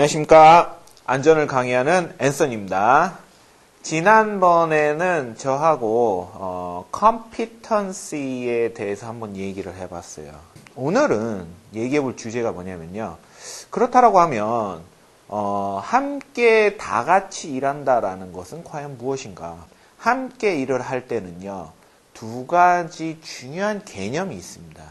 안녕하십니까. 안전을 강의하는 앤서니입니다. 지난번에는 저하고 competency에 대해서 한번 얘기를 해봤어요. 오늘은 얘기해볼 주제가 뭐냐면요. 그렇다라고 하면 함께 다 같이 일한다라는 것은 과연 무엇인가? 함께 일을 할 때는요. 두 가지 중요한 개념이 있습니다.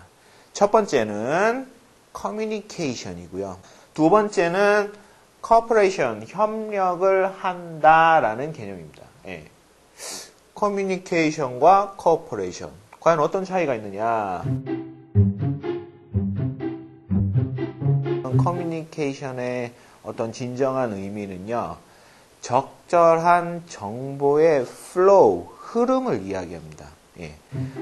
첫 번째는 커뮤니케이션이고요. 두 번째는 cooperation, 협력을 한다라는 개념입니다. 예. 커뮤니케이션과 cooperation. 과연 어떤 차이가 있느냐? 커뮤니케이션의 어떤 진정한 의미는요. 적절한 정보의 flow, 흐름을 이야기합니다. 예.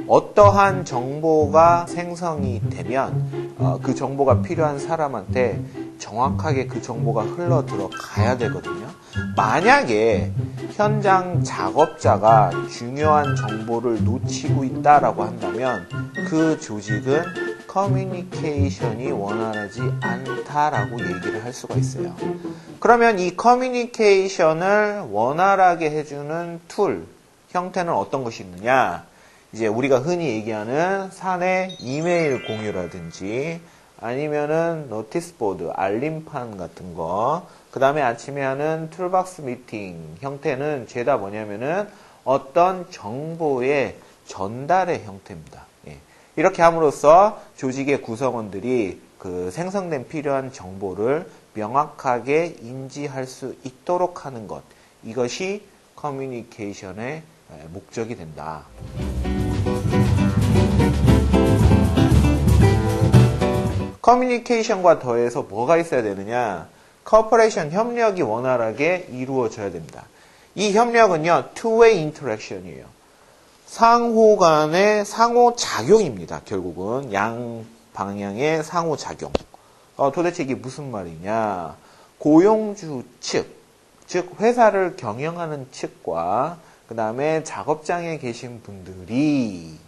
어떠한 정보가 생성이 되면 그 정보가 필요한 사람한테 정확하게 그 정보가 흘러 들어가야 되거든요. 만약에 현장 작업자가 중요한 정보를 놓치고 있다라고 한다면 그 조직은 커뮤니케이션이 원활하지 않다라고 얘기를 할 수가 있어요. 그러면 이 커뮤니케이션을 원활하게 해주는 툴, 형태는 어떤 것이 있느냐? 이제 우리가 흔히 얘기하는 사내 이메일 공유라든지 아니면은 노티스보드, 알림판 같은 거, 그 다음에 아침에 하는 툴박스 미팅 형태는 죄다 뭐냐면은 어떤 정보의 전달의 형태입니다. 예. 이렇게 함으로써 조직의 구성원들이 그 생성된 필요한 정보를 명확하게 인지할 수 있도록 하는 것, 이것이 커뮤니케이션의 목적이 된다. 커뮤니케이션과 더해서 뭐가 있어야 되느냐? 코퍼레이션, 협력이 원활하게 이루어져야 됩니다. 이 협력은요, two-way interaction이에요. 상호 간의 상호작용입니다. 결국은 양 방향의 상호작용. 도대체 이게 무슨 말이냐? 고용주 측, 즉 회사를 경영하는 측과 그 다음에 작업장에 계신 분들이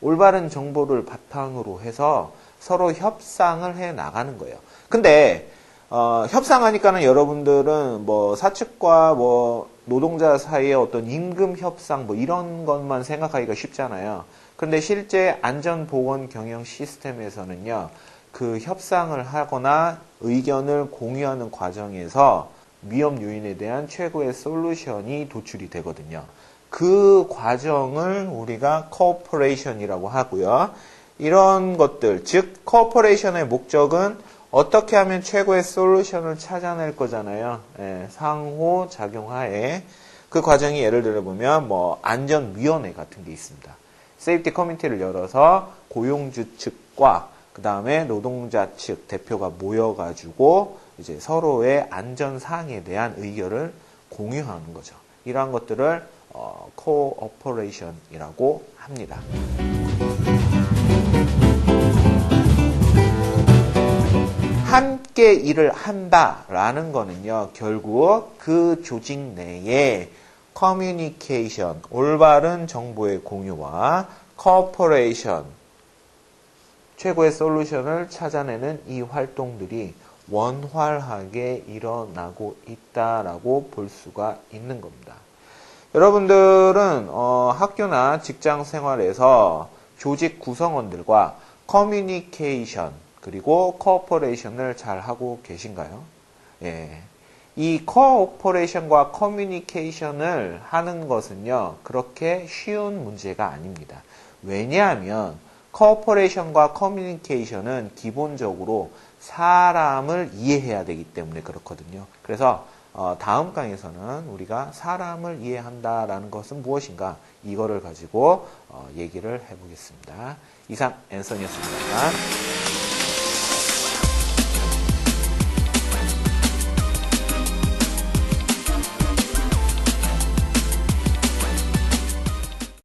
올바른 정보를 바탕으로 해서 서로 협상을 해 나가는 거예요. 근데 협상하니까는 여러분들은 뭐 사측과 뭐 노동자 사이의 어떤 임금 협상 뭐 이런 것만 생각하기가 쉽잖아요. 그런데 실제 안전보건 경영 시스템에서는요. 그 협상을 하거나 의견을 공유하는 과정에서 위험 요인에 대한 최고의 솔루션이 도출이 되거든요. 그 과정을 우리가 코퍼레이션이라고 하고요. 이런 것들, 즉 코퍼레이션의 목적은 어떻게 하면 최고의 솔루션을 찾아낼 거잖아요. 예, 상호작용하에 그 과정이 예를 들어보면 뭐 안전위원회 같은 게 있습니다. 세이프티 커뮤니티를 열어서 고용주 측과 그 다음에 노동자 측 대표가 모여가지고 이제 서로의 안전 사항에 대한 의견을 공유하는 거죠. 이러한 것들을 코오퍼레이션이라고 합니다. 함께 일을 한다라는 거는요, 결국 그 조직 내에 커뮤니케이션, 올바른 정보의 공유와 코퍼레이션, 최고의 솔루션을 찾아내는 이 활동들이 원활하게 일어나고 있다라고 볼 수가 있는 겁니다. 여러분들은 학교나 직장 생활에서 조직 구성원들과 커뮤니케이션 그리고 코퍼레이션을 잘 하고 계신가요? 예. 이 코퍼레이션과 커뮤니케이션을 하는 것은요, 그렇게 쉬운 문제가 아닙니다. 왜냐하면 코퍼레이션과 커뮤니케이션은 기본적으로 사람을 이해해야 되기 때문에 그렇거든요. 그래서 다음 강에서는 우리가 사람을 이해한다라는 것은 무엇인가, 이거를 가지고 얘기를 해보겠습니다. 이상 앤서니였습니다.